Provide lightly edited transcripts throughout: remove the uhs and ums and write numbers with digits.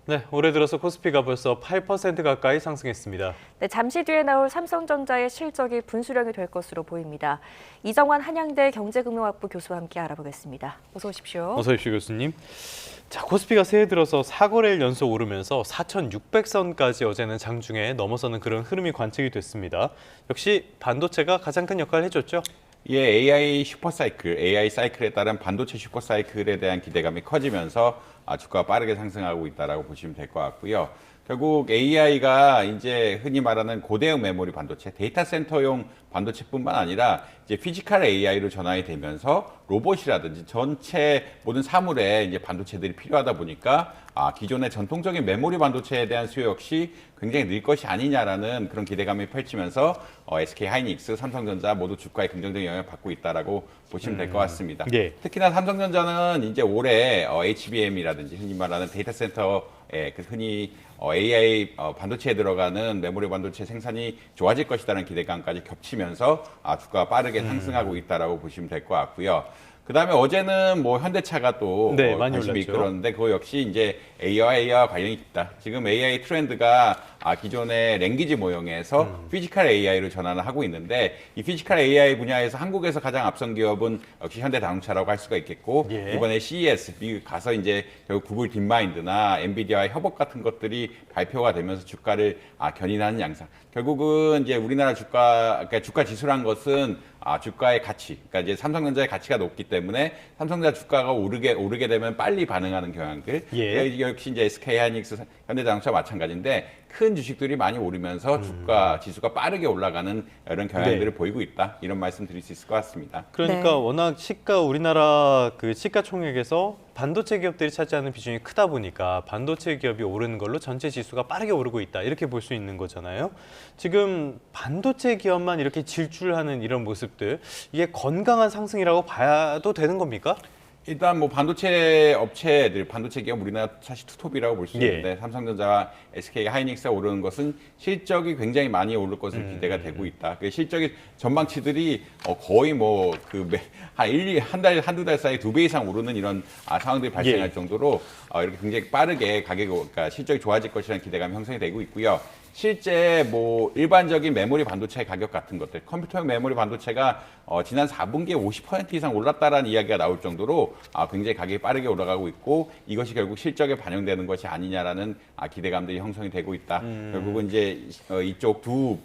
네, 올해 들어서 코스피가 벌써 8% 가까이 상승했습니다. 네, 잠시 뒤에 나올 삼성전자의 실적이 분수령이 될 것으로 보입니다. 이정환 한양대 경제금융학부 교수와 함께 알아보겠습니다. 어서 오십시오. 어서 오십시오, 교수님. 자, 코스피가 새해 들어서 4거래일 연속 오르면서 4,600선까지 어제는 장중에 넘어서는 그런 흐름이 관측이 됐습니다. 역시 반도체가 가장 큰 역할을 해줬죠? 예, AI 슈퍼사이클, AI 사이클에 따른 반도체 슈퍼사이클에 대한 기대감이 커지면서 주가가 빠르게 상승하고 있다라고 보시면 될 것 같고요. 결국 AI가 이제 흔히 말하는 고대형 메모리 반도체, 데이터 센터용 반도체뿐만 아니라 이제 피지컬 AI로 전환이 되면서 로봇이라든지 전체 모든 사물에 이제 반도체들이 필요하다 보니까 기존의 전통적인 메모리 반도체에 대한 수요 역시 굉장히 늘 것이 아니냐라는 그런 기대감이 펼치면서 SK 하이닉스, 삼성전자 모두 주가에 긍정적인 영향을 받고 있다라고 보시면 될 것 같습니다. 예. 특히나 삼성전자는 이제 올해 HBM이라든지 흔히 말하는 데이터 센터에 흔히 AI 반도체에 들어가는 메모리 반도체 생산이 좋아질 것이라는 기대감까지 겹치면서 주가가 빠르게 상승하고 있다라고 보시면 될 것 같고요. 그다음에 어제는 뭐 현대차가 또 네, 많이 관심이 올랐죠. 이끌었는데 그거 역시 이제 AI와 관련이 깊다. 지금 AI 트렌드가 기존의 랭귀지 모형에서 피지컬 AI로 전환을 하고 있는데 이 피지컬 AI 분야에서 한국에서 가장 앞선 기업은 역시 현대자동차라고 할 수가 있겠고 예. 이번에 CES 미국 가서 이제 결국 구글 딥마인드나 엔비디아의 협업 같은 것들이 발표가 되면서 주가를 견인하는 양상. 결국은 이제 우리나라 그러니까 주가 지수란 것은 주가의 가치, 그러니까 이제 삼성전자의 가치가 높기 때문에 삼성전자 주가가 오르게 되면 빨리 반응하는 경향들. 예. 역시 이제 SK 하이닉스, 현대자동차 마찬가지인데 큰 주식들이 많이 오르면서 주가 지수가 빠르게 올라가는 이런 경향들을 네. 보이고 있다. 이런 말씀 드릴 수 있을 것 같습니다. 그러니까 네. 워낙 우리나라 그 시가총액에서 반도체 기업들이 차지하는 비중이 크다 보니까 반도체 기업이 오르는 걸로 전체 지수가 빠르게 오르고 있다. 이렇게 볼 수 있는 거잖아요. 지금 반도체 기업만 이렇게 질주하는 이런 모습들, 이게 건강한 상승이라고 봐도 되는 겁니까? 일단 뭐 반도체 업체들, 반도체 기업 우리나라 사실 투톱이라고 볼 수 예. 있는데 삼성전자와 SK 하이닉스가 오르는 것은 실적이 굉장히 많이 오를 것으로 기대가 되고 있다. 그 실적이 전망치들이 거의 한두 달 사이에 2배 이상 오르는 이런 상황들이 발생할 예. 정도로 이렇게 굉장히 빠르게 그러니까 실적이 좋아질 것이라는 기대감이 형성이 되고 있고요. 실제 뭐 일반적인 메모리 반도체 가격 같은 것들, 컴퓨터용 메모리 반도체가 지난 4분기에 50% 이상 올랐다라는 이야기가 나올 정도로 굉장히 가격이 빠르게 올라가고 있고 이것이 결국 실적에 반영되는 것이 아니냐라는 기대감들이 형성이 되고 있다. 결국은 이제 이쪽 두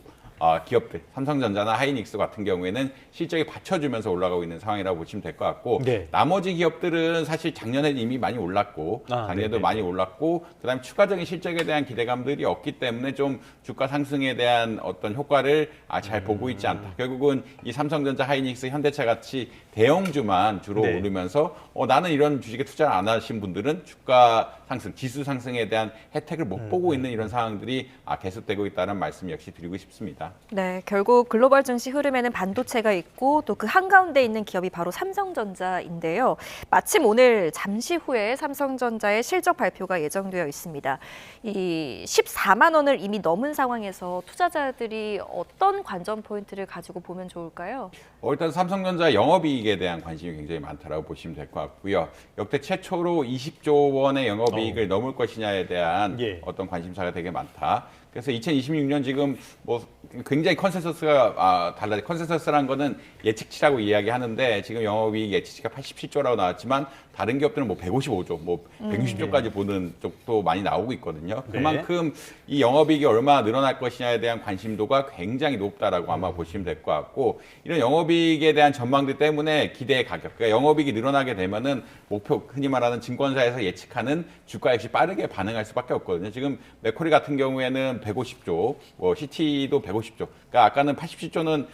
기업들, 삼성전자나 하이닉스 같은 경우에는 실적이 받쳐주면서 올라가고 있는 상황이라고 보시면 될 것 같고 네. 나머지 기업들은 사실 작년에 이미 많이 올랐고 작년에도 네네. 많이 올랐고 그다음에 추가적인 실적에 대한 기대감들이 없기 때문에 좀 주가 상승에 대한 어떤 효과를 잘 보고 있지 않다. 결국은 이 삼성전자, 하이닉스, 현대차 같이 대형주만 주로 네. 오르면서 나는 이런 주식에 투자 안 하신 분들은 주가 상승, 지수 상승에 대한 혜택을 못 보고 있는 이런 상황들이 계속되고 있다는 말씀 역시 드리고 싶습니다. 네, 결국 글로벌 증시 흐름에는 반도체가 있고 또 그 한가운데 있는 기업이 바로 삼성전자인데요. 마침 오늘 잠시 후에 삼성전자의 실적 발표가 예정되어 있습니다. 이 14만 원을 이미 넘은 상황에서 투자자들이 어떤 관전 포인트를 가지고 보면 좋을까요? 일단 삼성전자 영업이익에 대한 관심이 굉장히 많다라고 보시면 될 것 같고요. 역대 최초로 20조 원의 영업이익을 넘을 것이냐에 대한 예. 어떤 관심사가 되게 많다. 그래서 2026년 지금 뭐 굉장히 컨센서스가 달라요. 컨센서스란 거는 예측치라고 이야기하는데 지금 영업이익 예측치가 87조라고 나왔지만 다른 기업들은 뭐 155조, 뭐 160조까지 보는 쪽도 많이 나오고 있거든요. 네. 그만큼 이 영업이익이 얼마나 늘어날 것이냐에 대한 관심도가 굉장히 높다라고 아마 보시면 될 것 같고 이런 영업이익에 대한 전망들 때문에 기대 가격, 그러니까 영업이익이 늘어나게 되면은 목표 흔히 말하는 증권사에서 예측하는 주가 역시 빠르게 반응할 수밖에 없거든요. 지금 맥쿼리 같은 경우에는 150조, 뭐 CT도 150조. 그러니까 아까는 87조는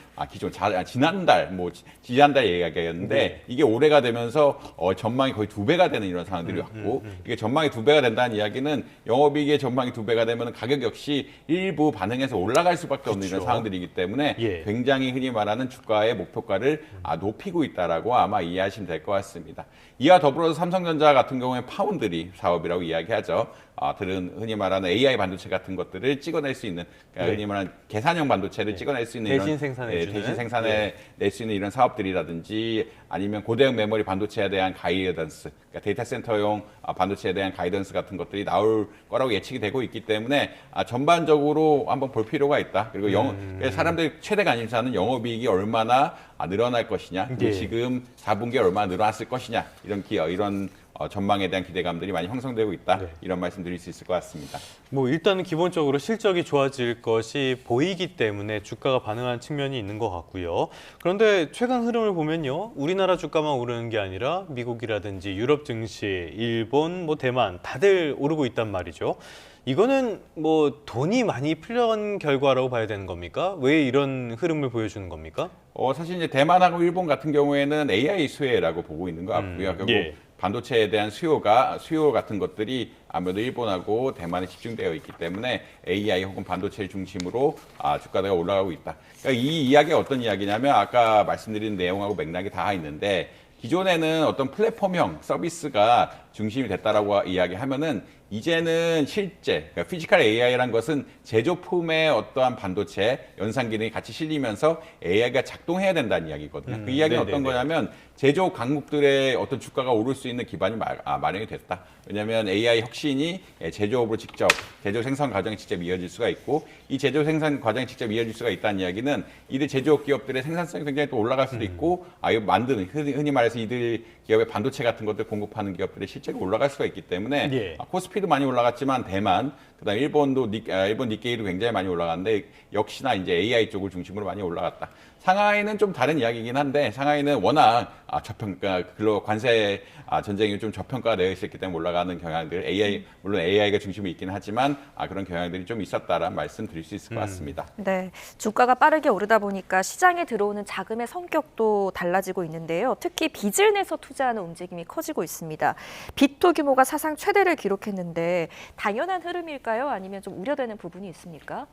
지난달 이야기였는데 네. 이게 올해가 되면서 전망이 거의 2배가 되는 이런 상황들이 왔고 이게 전망이 2배가 된다는 이야기는 영업이익의 전망이 2배가 되면 가격 역시 일부 반응해서 올라갈 수밖에 없는 이런 그렇죠. 상황들이기 때문에 예. 굉장히 흔히 말하는 주가의 목표가를 높이고 있다라고 아마 이해하시면 될 것 같습니다. 이와 더불어서 삼성전자 같은 경우에 파운드리 사업이라고 이야기하죠. 들은 흔히 말하는 AI 반도체 같은 것들을 찍어낼 수 있는 그러니까 흔히 말하는 계산형 반도체를 찍어낼 수 있는 대신 이런 생산해주는 대신 생산해 낼 수 있는 이런 사업들이라든지 아니면 고대형 메모리 반도체에 대한 가이던스, 그러니까 데이터 센터용 반도체에 대한 가이던스 같은 것들이 나올 거라고 예측이 되고 있기 때문에 전반적으로 한번 볼 필요가 있다. 그리고 사람들이 최대 관심사는 영업이익이 얼마나 늘어날 것이냐, 그리고 지금 4분기에 얼마나 늘어났을 것이냐 이런 전망에 대한 기대감들이 많이 형성되고 있다. 이런 말씀 드릴 수 있을 것 같습니다. 뭐 일단은 기본적으로 실적이 좋아질 것이 보이기 때문에 주가가 반응한 측면이 있는 것 같고요. 그런데 최근 흐름을 보면요, 우리나라 주가만 오르는 게 아니라 미국이라든지 유럽 증시, 일본, 뭐 대만 다들 오르고 있단 말이죠. 이거는 뭐 돈이 많이 풀려간 결과라고 봐야 되는 겁니까? 왜 이런 흐름을 보여주는 겁니까? 사실 이제 대만하고 일본 같은 경우에는 AI 수혜라고 보고 있는 것 같고요. 결국 반도체에 대한 수요 같은 것들이 아무래도 일본하고 대만에 집중되어 있기 때문에 AI 혹은 반도체를 중심으로 주가가 올라가고 있다. 그러니까 이 이야기가 어떤 이야기냐면 아까 말씀드린 내용하고 맥락이 다 있는데 기존에는 어떤 플랫폼형 서비스가 중심이 됐다라고 이야기하면은 이제는 실제 그러니까 피지컬 AI라는 것은 제조품의 어떠한 반도체 연산 기능이 같이 실리면서 AI가 작동해야 된다는 이야기거든요. 그 이야기는 어떤 거냐면 제조 강국들의 어떤 주가가 오를 수 있는 기반이 마련이 됐다. 왜냐하면 AI 혁신이 제조업으로 직접 제조 생산 과정에 직접 이어질 수가 있고 이 제조 생산 과정에 직접 이어질 수가 있다는 이야기는 이들 제조업 기업들의 생산성이 굉장히 또 올라갈 수도 있고 이거 만드는 흔히 말해서 이들 기업의 반도체 같은 것들 공급하는 기업들이 실제로 올라갈 수가 있기 때문에 코스피도 많이 올라갔지만 대만 그다음 일본 니케이도 굉장히 많이 올라갔는데 역시나 이제 AI 쪽을 중심으로 많이 올라갔다. 상하이는 좀 다른 이야기이긴 한데 상하이는 워낙 저평가 관세 전쟁이 좀 저평가가 되어 있었기 때문에 올라가는 경향들 물론 AI가 중심이 있긴 하지만 그런 경향들이 좀 있었다라는 말씀 드릴 수 있을 것 같습니다. 네, 주가가 빠르게 오르다 보니까 시장에 들어오는 자금의 성격도 달라지고 있는데요. 특히 빚을 내서 투자하는 움직임이 커지고 있습니다. 빚도 규모가 사상 최대를 기록했는데 당연한 흐름일까요? 아니면 좀 우려되는 부분이 있습니까?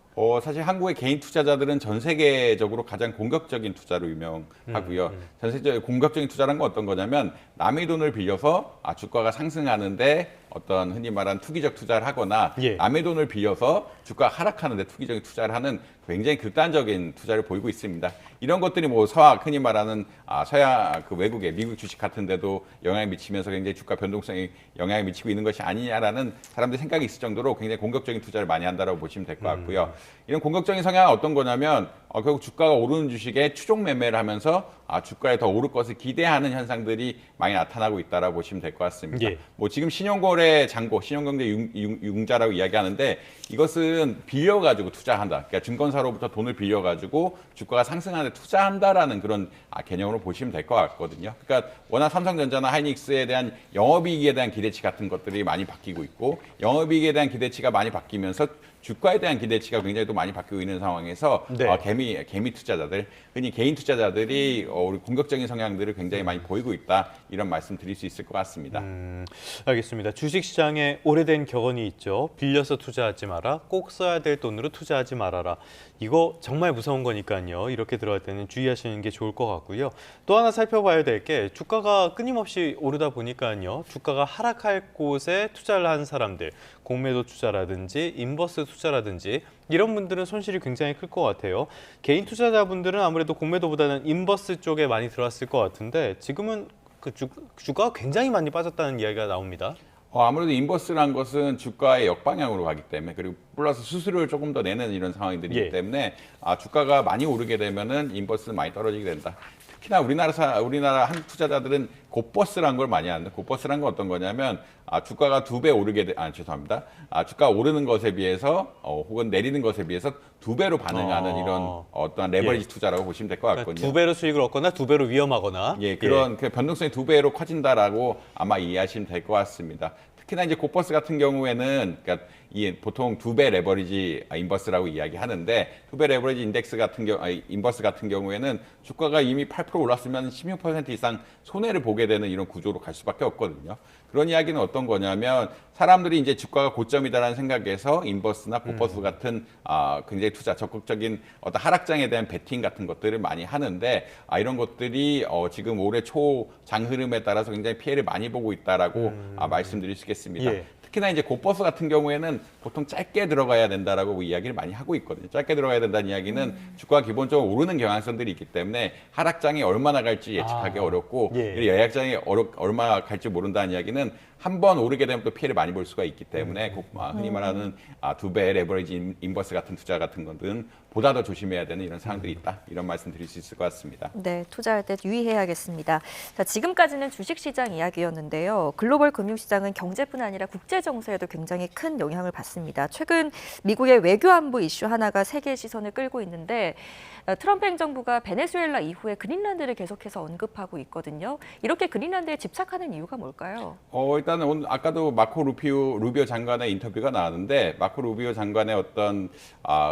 사실 한국의 개인 투자자들은 전 세계적으로 가장 공격적인 투자로 유명하고요. 전 세계적인 공격적인 투자란 건 어떤 거냐면 남의 돈을 빌려서 주가가 상승하는데 어떤 흔히 말하는 투기적 투자를 하거나 남의 돈을 빌려서 주가가 하락하는데 투기적인 투자를 하는 굉장히 극단적인 투자를 보이고 있습니다. 이런 것들이 뭐 흔히 말하는 서양 외국의 미국 주식 같은 데도 영향을 미치면서 굉장히 주가 변동성에 영향을 미치고 있는 것이 아니냐라는 사람들의 생각이 있을 정도로 굉장히 공격적인 투자를 많이 한다고 보시면 될 것 같고요. 이런 공격적인 성향은 어떤 거냐면 결국 주가가 오르는 주식에 추종 매매를 하면서 주가에 더 오를 것을 기대하는 현상들이 많이 나타나고 있다고 보시면 될 것 같습니다. 뭐 지금 신용거래 잔고, 신용경제 융자라고 이야기하는데 이것은 빌려가지고 투자한다. 그러니까 증권사로부터 돈을 빌려가지고 주가가 상승하는데 투자한다라는 그런 개념으로 보시면 될 것 같거든요. 그러니까 워낙 삼성전자나 하이닉스에 대한 영업이익에 대한 기대치 같은 것들이 많이 바뀌고 있고 영업이익에 대한 기대치가 많이 바뀌면서 주가에 대한 기대치가 굉장히 또 많이 바뀌고 있는 상황에서 개미 투자자들, 흔히 개인 투자자들이 우리 공격적인 성향들을 굉장히 많이 보이고 있다. 이런 말씀 드릴 수 있을 것 같습니다. 알겠습니다. 주식시장에 오래된 격언이 있죠. 빌려서 투자하지 마라. 꼭 써야 될 돈으로 투자하지 말아라. 이거 정말 무서운 거니까요. 이렇게 들어갈 때는 주의하시는 게 좋을 것 같고요. 또 하나 살펴봐야 될 게 주가가 끊임없이 오르다 보니까요. 주가가 하락할 곳에 투자를 한 사람들, 공매도 투자라든지 인버스 투자라든지 이런 분들은 손실이 굉장히 클 것 같아요. 개인 투자자분들은 아무래도 공매도보다는 인버스 쪽에 많이 들어왔을 것 같은데 지금은 그 주가가 굉장히 많이 빠졌다는 이야기가 나옵니다. 아무래도 인버스란 것은 주가의 역방향으로 가기 때문에 그리고 플러스 수수료를 조금 더 내는 이런 상황들이기 때문에 주가가 많이 오르게 되면은 인버스는 많이 떨어지게 된다. 특히나 우리나라 한국 투자자들은 곧버스라는 걸 많이 하는데 곧버스라는 건 어떤 거냐면 주가가 2배 오르게 죄송합니다. 주가 오르는 것에 비해서 혹은 내리는 것에 비해서 2배로 반응하는 이런 어떠한 레버리지 투자라고 보시면 될 것 같거든요. 2배로 수익을 얻거나 2배로 위험하거나 그런 그 변동성이 2배로 커진다라고 아마 이해하시면 될 것 같습니다. 특히나 이제 곧버스 같은 경우에는 그러니까 보통 2배 레버리지 인버스라고 이야기하는데 2배 레버리지 인버스 같은 경우에는 주가가 이미 8% 올랐으면 16% 이상 손해를 보게 되는 이런 구조로 갈 수밖에 없거든요. 그런 이야기는 어떤 거냐면 사람들이 이제 주가가 고점이다라는 생각에서 인버스나 곧버스 같은 굉장히 적극적인 어떤 하락장에 대한 베팅 같은 것들을 많이 하는데 이런 것들이 지금 올해 초 장 흐름에 따라서 굉장히 피해를 많이 보고 있다라고 말씀드릴 수 있겠습니다. 특히나 이제 고버스 같은 경우에는 보통 짧게 들어가야 된다라고 이야기를 많이 하고 있거든요. 짧게 들어가야 된다는 이야기는 주가가 기본적으로 오르는 경향성들이 있기 때문에 하락장이 얼마나 갈지 예측하기 어렵고 예. 예약장이 얼마 갈지 모른다는 이야기는 한 번 오르게 되면 또 피해를 많이 볼 수가 있기 때문에 흔히 말하는 2배 레버리지 인버스 같은 투자 같은 것은 보다 더 조심해야 되는 이런 사항들이 있다. 이런 말씀 드릴 수 있을 것 같습니다. 네, 투자할 때 유의해야겠습니다. 자, 지금까지는 주식시장 이야기였는데요. 글로벌 금융시장은 경제뿐 아니라 국제 정세에도 굉장히 큰 영향을 받습니다. 최근 미국의 외교안보 이슈 하나가 세계의 시선을 끌고 있는데 트럼프 행정부가 베네수엘라 이후에 그린란드를 계속해서 언급하고 있거든요. 이렇게 그린란드에 집착하는 이유가 뭘까요? 일단은 오늘 아까도 마코 루비오 장관의 인터뷰가 나왔는데 마코 루비오 장관의 어떤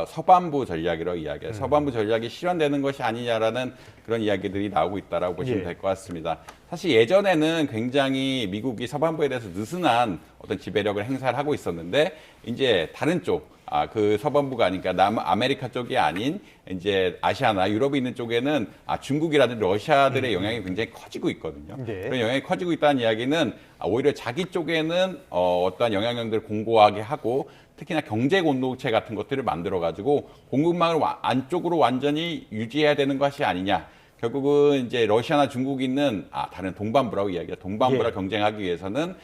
서반부 전략이라고 이야기해요. 서반부 전략이 실현되는 것이 아니냐라는 그런 이야기들이 나오고 있다라고 보시면 예. 될 것 같습니다. 사실 예전에는 굉장히 미국이 서반부에 대해서 느슨한 어떤 지배력을 행사를 하고 있었는데 이제 다른 쪽 그 서반부가 아니니까 남아메리카 쪽이 아닌 이제 아시아나 유럽에 있는 쪽에는 중국이라든지 러시아들의 영향이 굉장히 커지고 있거든요. 네. 그런 영향이 커지고 있다는 이야기는 오히려 자기 쪽에는 어떠한 영향력들을 공고하게 하고 특히나 경제 공동체 같은 것들을 만들어 가지고 공급망을 안쪽으로 완전히 유지해야 되는 것이 아니냐. 결국은 이제 러시아나 중국이 있는 다른 동반부라고 이야기해요. 동반부랑 예. 경쟁하기 위해서는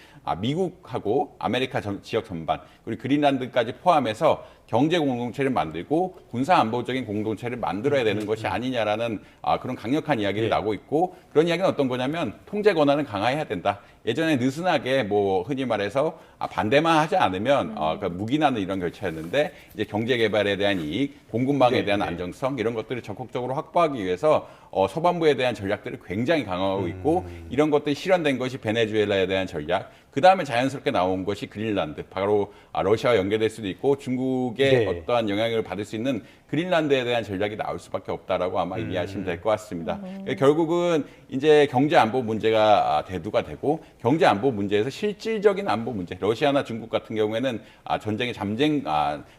미국하고 아메리카 지역 전반 그리고 그린란드까지 포함해서 경제 공동체를 만들고 군사 안보적인 공동체를 만들어야 되는 것이 아니냐라는 그런 강력한 이야기를 예. 나오고 있고 그런 이야기는 어떤 거냐면 통제 권한을 강화해야 된다. 예전에 느슨하게 뭐 흔히 말해서 반대만 하지 않으면 그러니까 묵인하는 이런 결차였는데 이제 경제 개발에 대한 이익, 공급망에 네, 대한 네. 안정성 이런 것들을 적극적으로 확보하기 위해서 서반부에 대한 전략들을 굉장히 강화하고 있고 이런 것들이 실현된 것이 베네수엘라에 대한 전략. 그 다음에 자연스럽게 나온 것이 그린란드, 바로 러시아와 연계될 수도 있고 중국의 네. 어떠한 영향을 받을 수 있는 그린란드에 대한 전략이 나올 수밖에 없다라고 아마 이해하시면 될 것 같습니다. 결국은 이제 경제 안보 문제가 대두가 되고 경제 안보 문제에서 실질적인 안보 문제, 러시아나 중국 같은 경우에는 전쟁의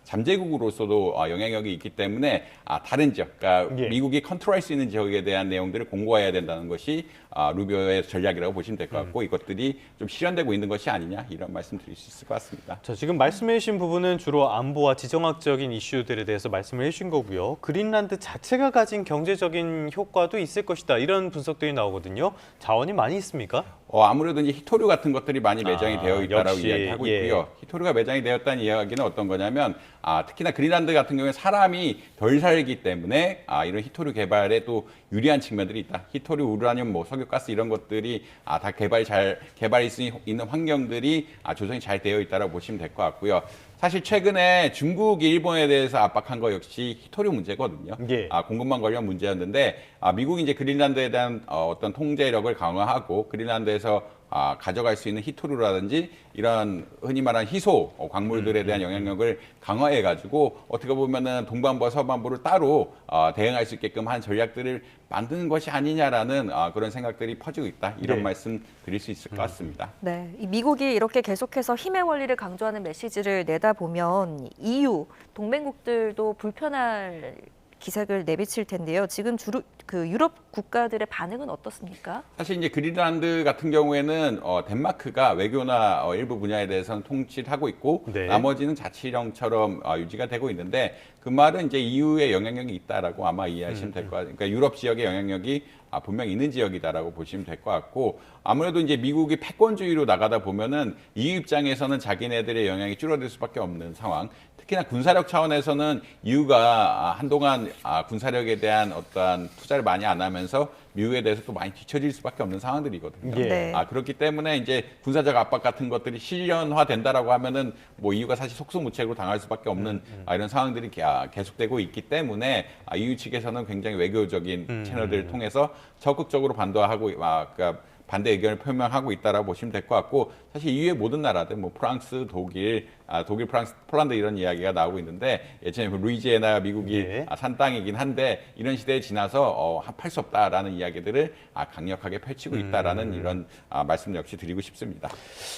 잠재국으로서도 영향력이 있기 때문에 다른 지역, 그러니까 예. 미국이 컨트롤할 수 있는 지역에 대한 내용들을 공고해야 된다는 것이 루비오의 전략이라고 보시면 될 것 같고 이것들이 좀 실현되고 있는 것이 아니냐 이런 말씀 드릴 수 있을 것 같습니다. 자, 지금 말씀해 주신 부분은 주로 안보와 지정학적인 이슈들에 대해서 말씀을 해주신 거고요. 그린란드 자체가 가진 경제적인 효과도 있을 것이다. 이런 분석들이 나오거든요. 자원이 많이 있습니까? 아무래도 이제 히토류 같은 것들이 많이 매장이 되어 있다라고 역시, 이야기하고 예. 있고요. 히토류가 매장이 되었다는 이야기는 어떤 거냐면 특히나 그린란드 같은 경우에 사람이 덜 살기 때문에 이런 히토류 개발에 또 유리한 측면들이 있다. 히토류, 우라늄, 석유가스 이런 것들이 다 개발이 있는 환경들이 조성이 잘 되어 있다라고 보시면 될 것 같고요. 사실 최근에 중국이 일본에 대해서 압박한 거 역시 히토류 문제거든요. 예. 공급망 관련 문제였는데 미국이 이제 그린란드에 대한 어떤 통제력을 강화하고 그린란드에서 가져갈 수 있는 히토류라든지 이런 흔히 말하는 희소 광물들에 대한 영향력을 강화해가지고 어떻게 보면은 동반부와 서반부를 따로 대응할 수 있게끔 한 전략들을 만드는 것이 아니냐라는 그런 생각들이 퍼지고 있다. 이런 네. 말씀 드릴 수 있을 것 같습니다. 네, 이 미국이 이렇게 계속해서 힘의 원리를 강조하는 메시지를 내다 보면 EU 동맹국들도 불편할 기색을 내비칠 텐데요. 지금 주로 그 유럽 국가들의 반응은 어떻습니까? 사실 이제 그린란드 같은 경우에는 덴마크가 외교나 일부 분야에 대해서는 통치를 하고 있고 네. 나머지는 자치령처럼 유지가 되고 있는데 그 말은 이제 EU의 영향력이 있다라고 아마 이해하시면 될 것 같아요. 그러니까 유럽 지역의 영향력이 분명히 있는 지역이다라고 보시면 될 것 같고 아무래도 이제 미국이 패권주의로 나가다 보면은 EU 입장에서는 자기네들의 영향이 줄어들 수밖에 없는 상황. 특히나 군사력 차원에서는 EU가 한동안 군사력에 대한 어떠한 투자를 많이 안 하면서 미국에 대해서 또 많이 뒤처질 수밖에 없는 상황들이거든요. 예. 네. 그렇기 때문에 이제 군사적 압박 같은 것들이 실현화된다라고 하면은 뭐 EU가 사실 속수무책으로 당할 수밖에 없는 이런 상황들이 계속되고 있기 때문에 EU 측에서는 굉장히 외교적인 채널들을 통해서 적극적으로 반대하고 그러니까 반대 의견을 표명하고 있다라고 보시면 될 것 같고 사실 EU의 모든 나라들 뭐 프랑스, 독일, 프랑스, 폴란드 이런 이야기가 나오고 있는데 예전에 루이지애나 미국이 예. 산 땅이긴 한데 이런 시대에 지나서 합할 수 없다라는 이야기들을 강력하게 펼치고 있다라는 이런 말씀 역시 드리고 싶습니다.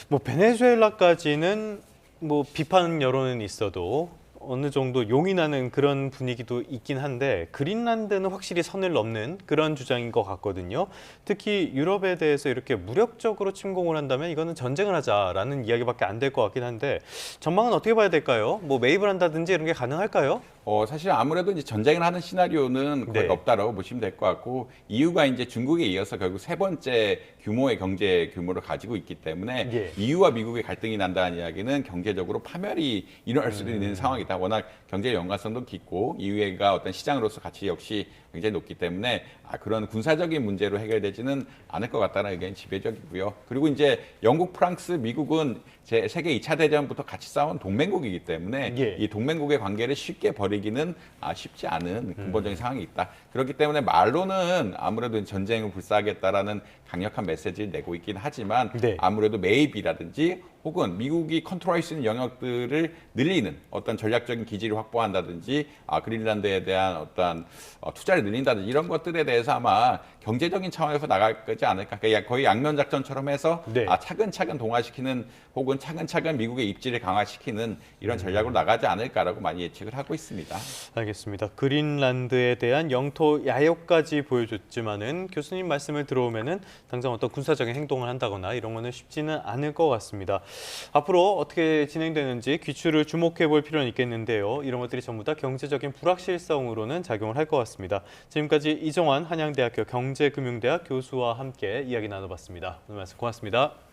뭐 베네수엘라까지는 뭐 비판 여론은 있어도 어느 정도 용이 나는 그런 분위기도 있긴 한데 그린란드는 확실히 선을 넘는 그런 주장인 것 같거든요. 특히 유럽에 대해서 이렇게 무력적으로 침공을 한다면 이거는 전쟁을 하자라는 이야기밖에 안 될 것 같긴 한데 전망은 어떻게 봐야 될까요? 뭐 매입을 한다든지 이런 게 가능할까요? 사실 아무래도 이제 전쟁을 하는 시나리오는 거의 네. 없다라고 보시면 될 것 같고 이유가 이제 중국에 이어서 결국 세 번째 규모의 경제 규모를 가지고 있기 때문에 예. EU와 미국의 갈등이 난다는 이야기는 경제적으로 파멸이 일어날 수도 있는 상황이다. 워낙 경제 연관성도 깊고 EU가 어떤 시장으로서 가치 역시 굉장히 높기 때문에 그런 군사적인 문제로 해결되지는 않을 것 같다는 의견이 지배적이고요. 그리고 이제 영국, 프랑스, 미국은 세계 2차 대전부터 같이 싸운 동맹국이기 때문에 예. 이 동맹국의 관계를 쉽게 버리기는 쉽지 않은 근본적인 상황이 있다. 그렇기 때문에 말로는 아무래도 전쟁을 불사하겠다라는 강력한 메시지를 내고 있긴 하지만 네. 아무래도 매입이라든지 혹은 미국이 컨트롤할 수 있는 영역들을 늘리는 어떤 전략적인 기지를 확보한다든지 그린란드에 대한 어떤 투자를 늘린다든지 이런 것들에 대해서 아마 경제적인 차원에서 나갈 거지 않을까. 그러니까 거의 양면 작전처럼 해서 네. 차근차근 동화시키는 혹은 차근차근 미국의 입지를 강화시키는 이런 전략으로 나가지 않을까라고 많이 예측을 하고 있습니다. 알겠습니다. 그린란드에 대한 영토 야욕까지 보여줬지만은 교수님 말씀을 들어오면은 당장 어떤 군사적인 행동을 한다거나 이런 거는 쉽지는 않을 것 같습니다. 앞으로 어떻게 진행되는지 귀추를 주목해 볼 필요는 있겠는데요. 이런 것들이 전부 다 경제적인 불확실성으로는 작용을 할 것 같습니다. 지금까지 이정환 한양대학교 경제금융대학 교수와 함께 이야기 나눠봤습니다. 오늘 말씀 고맙습니다.